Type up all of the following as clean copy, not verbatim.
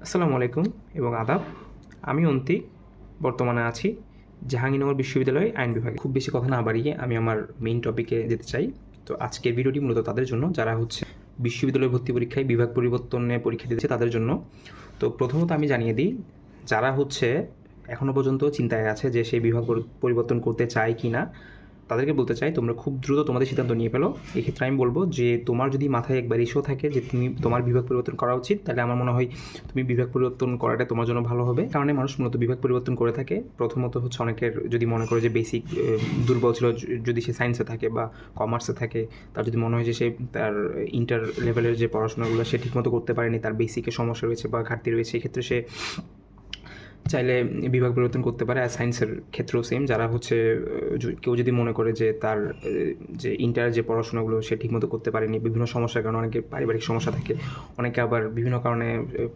আসসালামু আলাইকুম এবং আদাব। আমি অন্তিক, বর্তমানে আছি জাহাঙ্গীরনগর বিশ্ববিদ্যালয়ে আইন বিভাগে। খুব বেশি কথা না বাড়িয়ে আমি আমার মেইন টপিকে যেতে চাই। তো আজকের ভিডিওটি মূলত তাদের জন্য যারা বিশ্ববিদ্যালয় ভর্তি পরীক্ষায় বিভাগ পরিবর্তনে পরীক্ষা দিচ্ছে তাদের জন্য। তো প্রথমত আমি জানিয়ে দিই, যারা এখনও পর্যন্ত চিন্তায় আছে যে সেই বিভাগ পরিবর্তন করতে চায় কি না, তাদেরকে বলতে চাই তোমরা খুব দ্রুত তোমাদের সিদ্ধান্ত নিয়ে ফেলো। এক্ষেত্রে আমি বলবো যে তোমার যদি মাথায় একবার ইস্যু থাকে যে তোমার বিভাগ পরিবর্তন করা উচিত, তাহলে আমার মনে হয় তুমি বিভাগ পরিবর্তন করাটা তোমার জন্য ভালো হবে। কারণে মানুষ মূলত বিভাগ পরিবর্তন করে থাকে। প্রথমত অনেকের যদি মনে করে যে বেসিক দুর্বল ছিল, যদি সে সায়েন্সে থাকে বা কমার্সে থাকে, তার যদি মনে হয় যে সে তার ইন্টার লেভেলের যে পড়াশোনাগুলো সে ঠিকমতো করতে পারেনি, তার বেসিকে সমস্যা রয়েছে বা ঘাটতি রয়েছে, এক্ষেত্রে সে চাইলে বিভাগ পরিবর্তন করতে পারে। আর সায়েন্সের ক্ষেত্রেও সেম, যারা কেউ যদি মনে করে যে তার যে ইন্টার যে পড়াশোনাগুলো সে ঠিকমতো করতে পারেনি, বিভিন্ন সমস্যার কারণে, অনেকের পারিবারিক সমস্যা থাকে, অনেকে আবার বিভিন্ন কারণে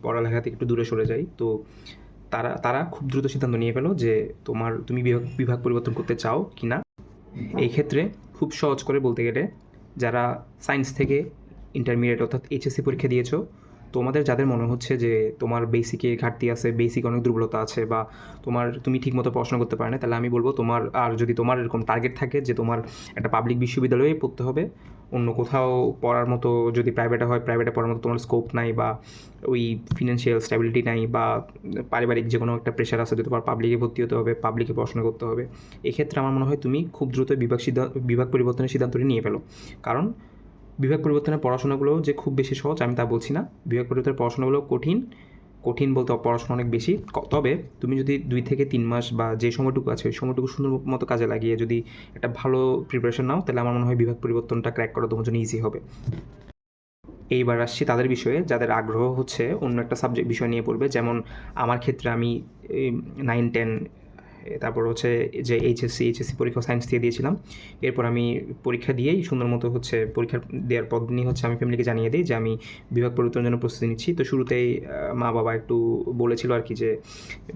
পড়ালেখা থেকে একটু দূরে সরে যায়, তো তারা তারা খুব দ্রুত সিদ্ধান্ত নিয়ে ফেলো যে তুমি বিভাগ পরিবর্তন করতে চাও কি না। এই ক্ষেত্রে খুব সহজ করে বলতে গেলে, যারা সায়েন্স থেকে ইন্টারমিডিয়েট অর্থাৎ এইচএসসি পরীক্ষা দিয়েছো, তোমাদের যাদের মনে হচ্ছে যে তোমার বেসিকে ঘাটতি আছে, বেসিক অনেক দুর্বলতা আছে, বা তুমি ঠিকমতো পড়াশোনা করতে পারো না, তাহলে আমি বলবো যদি তোমার এরকম টার্গেট থাকে যে তোমার একটা পাবলিক বিশ্ববিদ্যালয়ে পড়তে হবে, অন্য কোথাও পড়ার মতো, যদি প্রাইভেটে হয় প্রাইভেটে পড়ার মতো তোমার স্কোপ নাই, বা ওই ফিনান্সিয়াল স্ট্যাবিলিটি নাই, বা পারিবারিক যে কোনো একটা প্রেশার আছে যে তোমার পাবলিকে ভর্তি হতে হবে, পাবলিকে পড়াশোনা করতে হবে, এক্ষেত্রে আমার মনে হয় তুমি খুব দ্রুত বিভাগ পরিবর্তনের সিদ্ধান্তটি নিয়ে ফেলো। কারণ বিভাগ পরিবর্তনের পড়াশোনাগুলো যে খুব বেশি সহজ আমি তা বলছি না। বিভাগ পরিবর্তনের পড়াশোনাগুলো কঠিন। কঠিন বলতে পড়াশোনা অনেক বেশি। তবে তুমি যদি 2 থেকে 3 মাস বা যে সময়টুকু আছে ওই সময়টুকু সুন্দর মতো কাজে লাগিয়ে যদি একটা ভালো প্রিপারেশন নাও, তাহলে আমার মনে হয় বিভাগ পরিবর্তনটা ক্র্যাক করা তোমার জন্য ইজি হবে। এইবার আসছি তাদের বিষয়ে যাদের আগ্রহ অন্য একটা বিষয় নিয়ে পড়বে। যেমন আমার ক্ষেত্রে আমি 9-10, তারপর যে এইচএসসি পরীক্ষা সায়েন্স দিয়ে দিয়েছিলাম। এরপর আমি পরীক্ষা দিয়েই সুন্দর মতো পরীক্ষা দেওয়ার পর দিনই আমি ফ্যামিলিকে জানিয়ে দিই যে আমি বিভাগ পরিবর্তনের জন্য প্রস্তুতি নিচ্ছি। তো শুরুতেই মা বাবা একটু বলেছিল আর কি, যে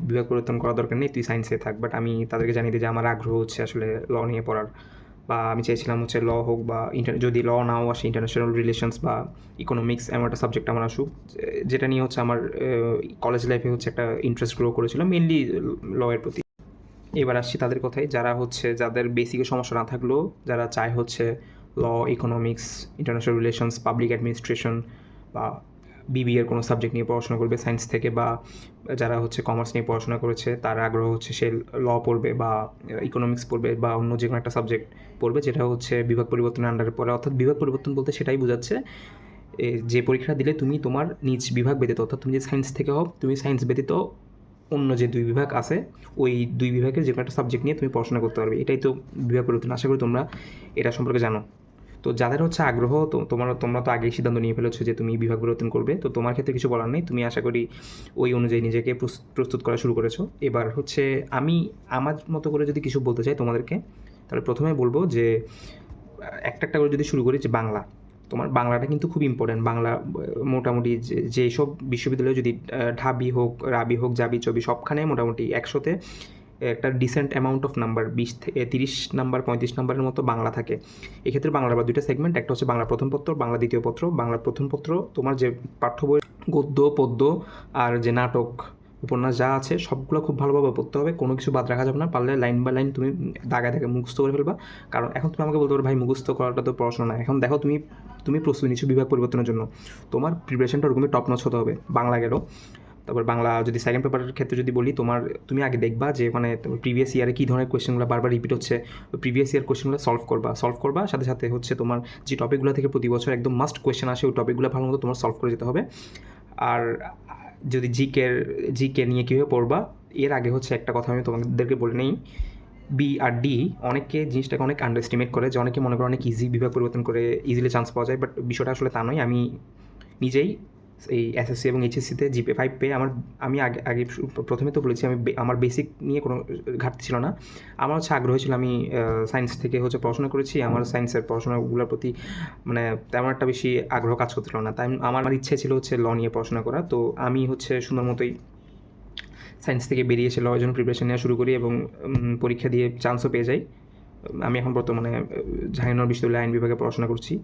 বিভাগ পরিবর্তন করার দরকার নেই, তুই সায়েন্সে থাক। বাট আমি তাদেরকে জানিয়ে দিই যে আমার আগ্রহ আসলে ল নিয়ে পড়ার, বা আমি চেয়েছিলাম ল হোক, বা যদি ল নাও আসে, ইন্টারন্যাশনাল রিলেশনস বা ইকোনমিক্স এমন একটা সাবজেক্ট আমার আসুক, যেটা নিয়ে আমার কলেজ লাইফে একটা ইন্টারেস্ট গ্রো করেছিল মেনলি ল এর প্রতি। এবার আসছি তাদের কথায়, যাদের বেসিকে সমস্যা না থাকলেও যারা চায় law, economics, international relations, public administration বা বিবিএর কোনো সাবজেক্ট নিয়ে পড়াশোনা করবে সায়েন্স থেকে, বা যারা কমার্স নিয়ে পড়াশোনা করেছে তার আগ্রহ সে ল পড়বে বা ইকোনমিক্স পড়বে বা অন্য যে কোনো একটা সাবজেক্ট পড়বে যেটা বিভাগ পরিবর্তনের আন্ডারে পড়ে। অর্থাৎ বিভাগ পরিবর্তন বলতে সেটাই বোঝাচ্ছে যে পরীক্ষা দিলে তুমি তোমার নিজ বিভাগ ব্যতীত, অর্থাৎ তুমি যে সায়েন্স থেকে হও, তুমি সায়েন্স ব্যতীত অন্য যে 2 বিভাগ আছে ওই 2 বিভাগের যে কোনো একটা সাবজেক্ট নিয়ে তুমি পড়াশোনা করতে পারবে। এটাই তো বিভাগ পরিবর্তন। আশা করি তোমরা এটা সম্পর্কে জানো। তো যাদের আগ্রহ, তো তোমরা তো আগেই সিদ্ধান্ত নিয়ে ফেলেছো যে তুমি বিভাগ পরিবর্তন করবে, তো তোমার ক্ষেত্রে কিছু বলার নেই। তুমি আশা করি ওই অনুযায়ী নিজেকে প্রস্তুত করা শুরু করেছো। এবার আমি আমার মতো করে যদি কিছু বলতে চাই তোমাদেরকে, তাহলে প্রথমে বলবো যে একটা করে যদি শুরু করি, যে বাংলা, তোমার বাংলাটা কিন্তু খুব ইম্পর্ট্যান্ট। বাংলা মোটামুটি যেসব বিশ্ববিদ্যালয়ে, যদি ঢাবি হোক, রাবি হোক, জাবি, চবি, সবখানে মোটামুটি 100-তে একটা decent amount of number, 30 number, 35 নাম্বারের মতো বাংলা থাকে। এক্ষেত্রে বাংলার আবার 2টা সেগমেন্ট, একটা বাংলা প্রথম পত্র, বাংলা দ্বিতীয় পত্র। বাংলা প্রথম পত্র তোমার যে পাঠ্য বই, গদ্য, পদ্য আর যে নাটক, উপন্যাস যা আছে সবগুলো খুব ভালোভাবে পড়তে হবে, কোনো কিছু বাদ রাখা যাবে না। পারলে লাইন বাই লাইন তুমি দাগায় দাগে মুখস্থ করে ফেলবা। কারণ এখন তুমি আমাকে বলতে পারো, ভাই মুখস্থ করাটা তো পড়াশোনা না। এখন দেখো, তুমি প্রস্তুতি নিচ্ছ বিভাগ পরিবর্তনের জন্য, তোমার প্রিপারেশনটা ওরকমই টপ নচ হতে হবে। বাংলা গেল, তারপর বাংলা যদি সেকেন্ড পেপারের ক্ষেত্রে যদি বলি, তুমি আগে দেখবা যে ওখানে প্রিভিয়াস ইয়ারে কী ধরনের কোয়েশ্চেনগুলো বারবার রিপিট হচ্ছে, প্রিভিয়াস ইয়ার কোয়েশ্চেনগুলো সলভ করবা। সাথে সাথে তোমার যে টপিকগুলো থেকে প্রতি বছর একদম মাস্ট কোয়েশ্চেন আসে, ওই টপিকগুলো ভালো মতো তোমার সলভ করে যেতে হবে। আর যদি জিকে নিয়ে কীভাবে পড়বা, এর আগে একটা কথা আমি তোমাদেরকে বলে নেই, বি আর ডি অনেকে জিনিসটাকে অনেক আন্ডার এস্টিমেট করে, যে অনেকে মনে করে অনেক ইজি বিভাগ পরিবর্তন করে ইজিলি চান্স পাওয়া যায়। বাট বিষয়টা আসলে তা নয়। আমি নিজেই এই এসএসসি এবং এইচএসসিতে GPA 5 পেয়ে আমি আগে প্রথমে তো বলেছি, আমার বেসিক নিয়ে কোনো ঘাটতি ছিল না। আমার আগ্রহ ছিল, আমি সায়েন্স থেকে পড়াশোনা করেছি। আমার সায়েন্সের পড়াশোনাগুলোর প্রতি মানে তেমন একটা বেশি আগ্রহ কাজ করছিল না। তাই আমার ইচ্ছে ছিল ল নিয়ে পড়াশোনা করা। তো আমি সুন্দর মতোই সায়েন্স থেকে বেরিয়ে এসে লয়ের জন্য প্রিপারেশন নেওয়া শুরু করি এবং পরীক্ষা দিয়ে চান্সও পেয়ে যাই। আমি এখন বর্তমানে জাহাঙ্গীরনগর বিশ্ববিদ্যালয়ে আইন বিভাগে পড়াশোনা করছি।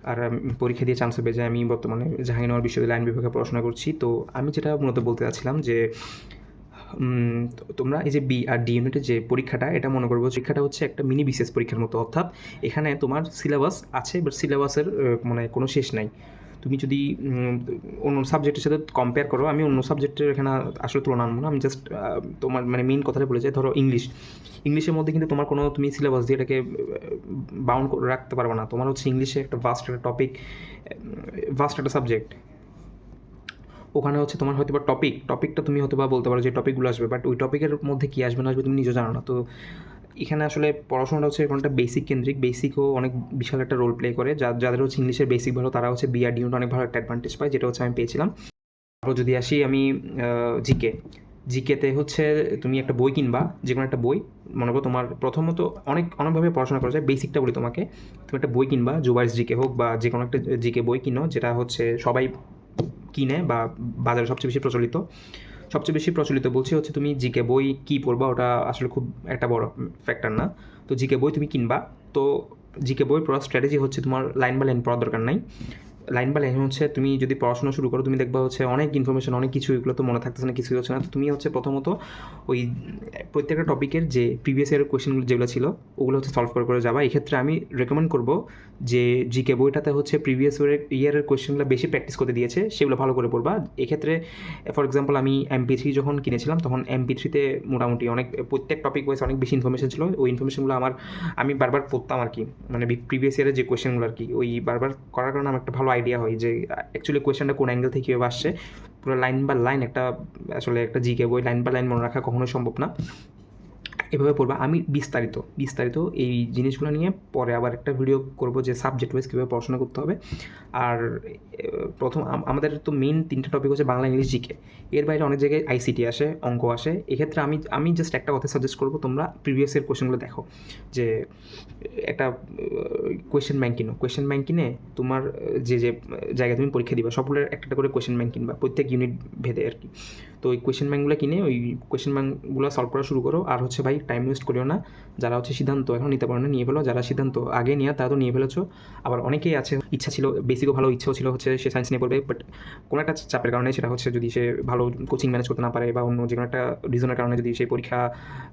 আর পরীক্ষা দিয়ে চান্স পেয়ে যায়। আমি বর্তমানে জাহাঙ্গীরনগর বিশ্ববিদ্যালয় আইন বিভাগে পড়াশোনা করছি। তো আমি যেটা মূলত বলতে চাচ্ছিলাম যে তোমরা এই যে বি আর ডি ইউনিটের যে পরীক্ষাটা, এটা মনে করবো পরীক্ষাটা হচ্ছে একটা মিনি বিসিএস পরীক্ষার মতো। অর্থাৎ এখানে তোমার সিলেবাস আছে, বাট সিলেবাসের মানে কোনো শেষ নাই। তুমি যদি অন্য সাবজেক্টের সাথে কম্পেয়ার করো, আমি অন্য সাবজেক্টের এখানে আসলে তুলনা আনবো না, আমি জাস্ট তোমার মানে মেইন কথাটা বলে যাই। ধরো ইংলিশের মধ্যে কিন্তু তোমার কোনো তুমি সিলেবাস দিয়ে এটাকে বাউন্ড করে রাখতে পারবে না। তোমার হচ্ছে ইংলিশে একটা ভাস্ট একটা টপিক, ভাস্ট একটা সাবজেক্ট। ওখানে হচ্ছে তোমার হয়তো বা টপিকটা তুমি হয়তো বা বলতে পারো যে টপিকগুলো আসবে, বাট ওই টপিকের মধ্যে কী আসবে না আসবে তুমি নিজেও জানো না। তো এখানে আসলে পড়াশোনাটা হচ্ছে কোনটা বেসিক কেন্দ্রিক, বেসিকও অনেক বিশাল একটা রোল প্লে করে। যাদের হচ্ছে ইংলিশের বেসিক ভালো, তারা হচ্ছে বিআরডি ইউনিট অনেক ভালো একটা অ্যাডভান্টেজ পায়, যেটা হচ্ছে আমি পেয়েছিলাম। তারপর যদি আসি আমি জিকেতে হচ্ছে তুমি একটা বই কিনবা, যে কোনো একটা বই। মনে করো তোমার প্রথমত অনেকভাবে পড়াশোনা করা যায়। বেসিকটা বলি তোমাকে, তুমি একটা বই কিনবা, জুবাইস জিকে হোক বা যে কোনো একটা জিকে বই কিনো, যেটা হচ্ছে সবাই কিনে বা বাজারে সবচেয়ে বেশি প্রচলিত বলছি হচ্ছে তুমি জিকে বই কী পড়বা, ওটা আসলে খুব একটা বড় ফ্যাক্টর না। তো জিকে বই তুমি কিনবা। তো জিকে বই পড়ার স্ট্র্যাটেজি হচ্ছে তোমার লাইন বাই লাইন পড়ার দরকার নাই। লাইন বাই লাইন হচ্ছে তুমি যদি পড়াশোনা শুরু করো, তুমি দেখবা হচ্ছে অনেক ইনফরমেশন, অনেক কিছু, এগুলো তো মনে থাকতেছে না, কিছুই হচ্ছে না। তো তুমি হচ্ছে প্রথমত ওই প্রত্যেকটা টপিকের যে প্রিভিয়াস ইয়ারের কোয়েশ্চেনগুলো যেগুলো ছিল, ওগুলো হচ্ছে সলভ করে যাবা। এক্ষেত্রে আমি রেকমেন্ড করবো যে জিকে বইটাতে হচ্ছে প্রিভিয়াস ইয়ারের কোয়েশ্চেনগুলো বেশি প্র্যাকটিস করতে দিয়েছে, সেগুলো ভালো করে পড়বা। এক্ষেত্রে ফর এক্সাম্পল আমি MP3 যখন কিনেছিলাম, তখন MP3-তে মোটামুটি প্রত্যেক টপিক ওয়াইজ অনেক বেশি ইনফরমেশন ছিল। ওই ইনফরমেশনগুলো আমি বারবার পড়তাম আর কি, মানে প্রিভিয়াস ইয়ারের যে কোয়েশ্চেনগুলো আর কি, ওই বারবার করার কারণে আমার একটা ভালো আইডিয়া হয় যে অ্যাকচুয়ালি কোয়েশ্চেনটা কোন অ্যাঙ্গেল থেকে কীভাবে আসছে। পুরো লাইন বাই লাইন আসলে একটা জিকে বই লাইন বাই লাইন মনে রাখা কখনোই সম্ভব না। এভাবে পড়বা। আমি বিস্তারিত এই জিনিসগুলো নিয়ে পরে আবার একটা ভিডিও করব, যে সাবজেক্ট ওয়াইজ কীভাবে পড়াশোনা করতে হবে। আর প্রথম আমাদের তো মেইন 3টা টপিক হচ্ছে বাংলা, ইংলিশ, জিকে। এর বাইরে অনেক জায়গায় আইসিটি আসে, অঙ্ক আসে। এক্ষেত্রে আমি জাস্ট একটা কথা সাজেস্ট করবো, তোমরা প্রিভিয়াস ইয়ার কোয়েশ্চেনগুলো দেখো। যে একটা কোয়েশ্চেন ব্যাংক কিনে তোমার যে জায়গায় তুমি পরীক্ষা দিবা, সবগুলোর একটা করে কোয়েশ্চেন ব্যাংক কিনবা, প্রত্যেক ইউনিট ভেদে আর কি। তো ওই কোয়েশ্চেন ব্যাংকগুলো কিনে ওই কোয়েশ্চেন ব্যাংকগুলো সলভ করা শুরু করো। আর হচ্ছে ভাই, টাইম ওয়েস্ট করিও না। যারা হচ্ছে সিদ্ধান্ত এখন নিতে পারো না, নিয়ে ফেলো। যারা সিদ্ধান্ত আগে নিয়ে, তারা তো নিয়ে ফেলেছো। আবার অনেকেই আছে ইচ্ছা ছিল, বেসিকও ভালো ইচ্ছাও ছিল হচ্ছে সে সায়েন্স নিয়ে পড়বে, বাট কোনো একটা চাপের কারণে, সেটা হচ্ছে যদি সে ভালো কোচিং ম্যানেজ করতে না পারে বা অন্য যে কোনো একটা রিজনের কারণে যদি সেই পরীক্ষা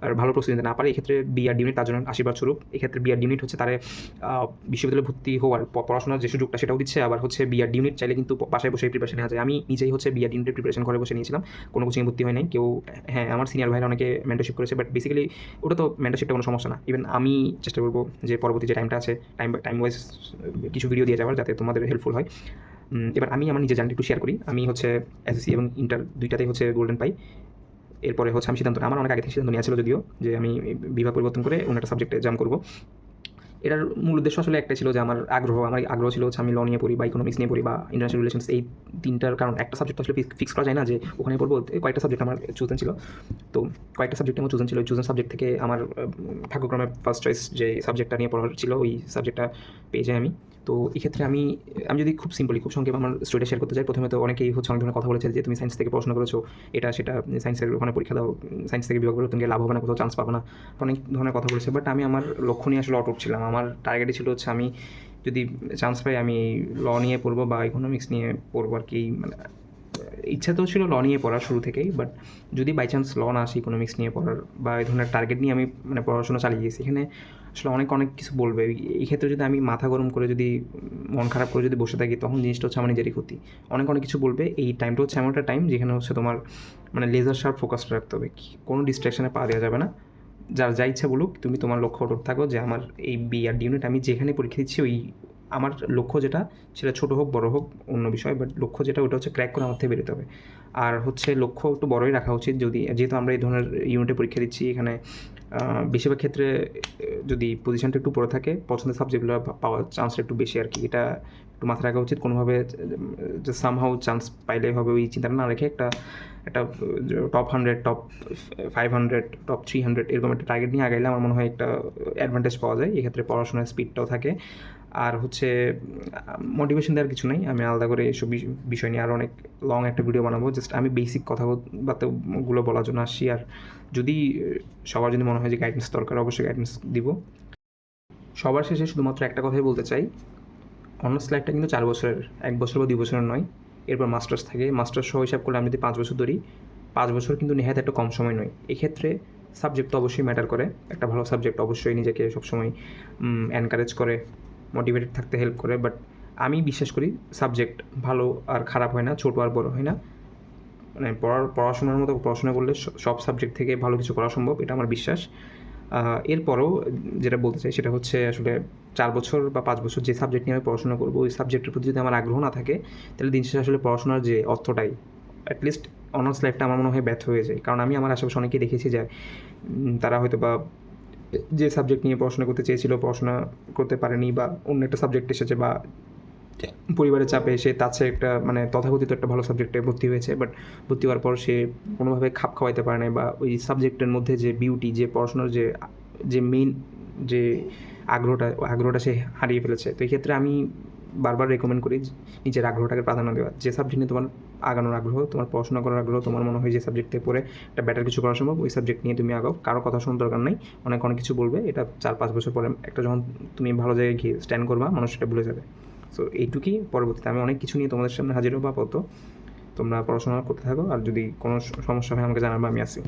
আর ভালো প্রস্তুতি নিতে না পারে, এক্ষেত্রে বিআরডি ইউনিট তার জন্য আশীর্বাদ স্বরূপ। এক্ষেত্রে বিআরডি ইউনিট হচ্ছে তারা বিশ্ববিদ্যালয়ে ভর্তি হওয়ার পড়াশোনার যে সুযোগটা, সেটাও দিচ্ছে। আবার হচ্ছে বিআরডি ইউনিট চাইলে কিন্তু বাসায় বসে প্রিপারেশন নেওয়া যায়। আমি নিজেই হচ্ছে বিআরডি ইউনিটের প্রিপারেশন ঘরে বসে নিয়েছিলাম, কোনো কোচিংয়ে ভর্তি হয় নাই কেউ। হ্যাঁ, আমার সিনিয়র ভাইরা অনেকে মেন্টরশিপ করেছে, বাট বেসিক্যালি ওটা তো মেন্টরশিপটা কোনো সমস্যা না। ইভেন আমি চেষ্টা করবো যে পরবর্তী যে টাইমটা আছে, টাইম ওয়াইজ কিছু ভিডিও দিয়ে যাওয়ার, যাতে তোমাদের হেল্পফুল হয়। এবার আমি আমার নিজের জার্নি একটু শেয়ার করি। আমি হচ্ছে এসএসসি এবং ইন্টার দুইটাতেই হচ্ছে গোল্ডেন পাই। এরপরে হচ্ছে আমি আমার অনেক আগে থেকে সিদ্ধান্ত নেওয়া ছিল যদিও, যে আমি বিভাগ পরিবর্তন করে অন্য একটা সাবজেক্টে এক্সাম করবো। এটার মূল উদ্দেশ্য আসলে একটাই ছিল যে আমার আগ্রহ ছিল হচ্ছে আমি ল নিয়ে পড়ি বা ইকোনমিক্স নিয়ে পড়ি বা ইন্টারন্যাশনাল রিলেশনস। এই 3টার কারণ, একটা সাবজেক্ট আসলে ফিক্স করা যায় না যে ওখানে পড়বো। কয়েকটা সাবজেক্ট আমার চুজেন ছিল। তো কয়েকটা সাবজেক্ট আমার চুজেন ছিল। ওই চুজেন সাবজেক্ট থেকে আমার ভাগ্যক্রমে ফার্স্ট চয়েস যে সাবজেক্টটা নিয়ে পড়ার ছিল, ওই সাবজেক্টটা পেয়ে যাই আমি। তো এক্ষেত্রে আমি যদি খুব সিম্পলি, খুব সংক্ষেপে আমার স্টোরিটা শেয়ার করতে চাই। প্রথমে তো অনেকেই হচ্ছে অনেক ধরনের কথা বলেছে যে তুমি সায়েন্স থেকে পড়াশোনা করেছো, এটা সেটা, সায়েন্সের ওখানে পরীক্ষা দাও, সায়েন্স থেকে বিভাগ করে তুমি লাভ হবে না, কোথাও চান্স পাবে না, অনেক ধরনের কথা বলেছে। বাট আমি আমার লক্ষ্য নিয়ে আসলে অটুট ছিলাম। আমার টার্গেটই ছিল হচ্ছে আমি যদি চান্স পাই, আমি ল নিয়ে পড়বো বা ইকোনমিক্স নিয়ে পড়বো আর কি। মানে ইচ্ছা তো ছিল ল নিয়ে পড়ার শুরু থেকেই, বাট যদি বাই চান্স ল না আসে ইকোনমিক্স নিয়ে পড়ার বা এই ধরনের টার্গেট নিয়ে আমি পড়াশোনা চালিয়ে গেছি। এখানে আসলে অনেক কিছু বলবে। এই ক্ষেত্রে যদি আমি মাথা গরম করে, যদি মন খারাপ করে যদি বসে থাকি, তখন জিনিসটা হচ্ছে আমার নিজেরই ক্ষতি। অনেক কিছু বলবে। এই টাইমটা হচ্ছে এমন একটা টাইম যেখানে হচ্ছে তোমার লেজার শার্প ফোকাসটা রাখতে হবে, কোনো ডিস্ট্রাকশনে পা দেওয়া যাবে না। যার যা ইচ্ছা বলুক, তুমি তোমার লক্ষ্য অটুট থাকো যে আমার এই বিআরডি ইউনিট আমি যেখানে পরীক্ষা দিচ্ছি, ওই আমার লক্ষ্য যেটা, সেটা ছোটো হোক বড়ো হোক অন্য বিষয়, বাট লক্ষ্য যেটা ওটা হচ্ছে ক্র্যাক করে আমার থেকে বেরোতে হবে। আর হচ্ছে লক্ষ্য একটু বড়োই রাখা উচিত, যেহেতু আমরা এই ধরনের ইউনিটে পরীক্ষা দিচ্ছি। এখানে বেশিরভাগ ক্ষেত্রে যদি পজিশনটা একটু পড়ে থাকে, পছন্দের সাবজেক্টগুলো পাওয়ার চান্সটা একটু বেশি আর কি। এটা একটু মাথায় রাখা উচিত। কোনোভাবে যে সামহাউ চান্স পাইলে হবে, ওই চিন্তাটা না রেখে একটা টপ 100, টপ 500, টপ 300 এরকম একটা টার্গেট নিয়ে আগাইলে আমার মনে হয় একটা অ্যাডভান্টেজ পাওয়া যায়। এক্ষেত্রে পড়াশোনার স্পিডটাও থাকে। আর হচ্ছে মোটিভেশন দেওয়ার কিছু নেই। আমি আলাদা করে এসব বিষয় নিয়ে আরও অনেক লং একটা ভিডিও বানাবো। জাস্ট আমি বেসিক কথাগুলো বলার জন্য আসছি। আর যদি সবার যদি মনে হয় যে গাইডেন্স দরকার, অবশ্যই গাইডেন্স দিব। সবার শেষে শুধুমাত্র একটা কথাই বলতে চাই, অনার্স লাইফটা কিন্তু 4 বছরের, 1 বছর বা 2 বছরের নয়। এরপর মাস্টার্স থাকে, মাস্টার্স সহ হিসাব করলে আমি যদি 5 বছর ধরি, 5 বছর কিন্তু নেহাত একটা কম সময় নয়। এক্ষেত্রে সাবজেক্ট তো অবশ্যই ম্যাটার করে। একটা ভালো সাবজেক্ট অবশ্যই নিজেকে সবসময় এনকারেজ করে, মোটিভেটেড থাকতে হেল্প করে। বাট আমি বিশ্বাস করি সাবজেক্ট ভালো আর খারাপ হয় না, ছোটো আর বড় হয় না। মানে পড়াশোনার মতো পড়াশোনা করলে সব সাবজেক্ট থেকে ভালো কিছু করা সম্ভব, এটা আমার বিশ্বাস। এরপরও যেটা বলতে চাই সেটা হচ্ছে আসলে 4 বছর বা 5 বছর যে সাবজেক্ট নিয়ে আমি পড়াশোনা করবো, ওই সাবজেক্টের প্রতি যদি আমার আগ্রহ না থাকে, তাহলে দিন শেষে আসলে পড়াশোনার যে অর্থটাই, অ্যাটলিস্ট অনার্স লাইফটা আমার মনে হয় ব্যর্থ হয়ে যায়। কারণ আমি আমার আশেপাশে অনেকেই দেখেছি যে তারা হয়তো বা যে সাবজেক্ট নিয়ে পড়াশোনা করতে চেয়েছিল পড়াশোনা করতে পারেনি, বা অন্য একটা সাবজেক্ট এসেছে, বা পরিবারের চাপে সে তার চেয়ে একটা মানে তথাকথিত একটা ভালো সাবজেক্টে ভর্তি হয়েছে, বাট ভর্তি হওয়ার পর সে কোনোভাবে খাপ খাওয়াইতে পারে না, বা ওই সাবজেক্টের মধ্যে যে বিউটি, যে পড়াশোনার যে মেইন যে আগ্রহটা সে হারিয়ে ফেলেছে। তো এই ক্ষেত্রে আমি বারবার রেকমেন্ড করি নিজের আগ্রহটাকে প্রাধান্য দেওয়া। যে সাবজেক্ট নিয়ে তোমার আগানোর আগ্রহ, তোমার পড়াশোনা করার আগ্রহ, তোমার মনে হয় যে সাবজেক্ট থেকে পড়ে একটা বেটার কিছু করা সম্ভব, ওই সাবজেক্ট নিয়ে তুমি আগাও। কারো কথা শোনার দরকার নেই, অনেক কিছু বলবে, এটা 4-5 বছর পরে একটা যখন তুমি ভালো জায়গায় গিয়ে স্ট্যান্ড করবা, মানুষ সেটা ভুলে যাবে। সো এইটুকুই। পরবর্তীতে আমি অনেক কিছু নিয়ে তোমাদের সামনে হাজির হবো। আপাতত তোমরা পড়াশোনা করতে থাকো, আর যদি কোনো সমস্যা হয় আমাকে জানাবে, আমি আছি।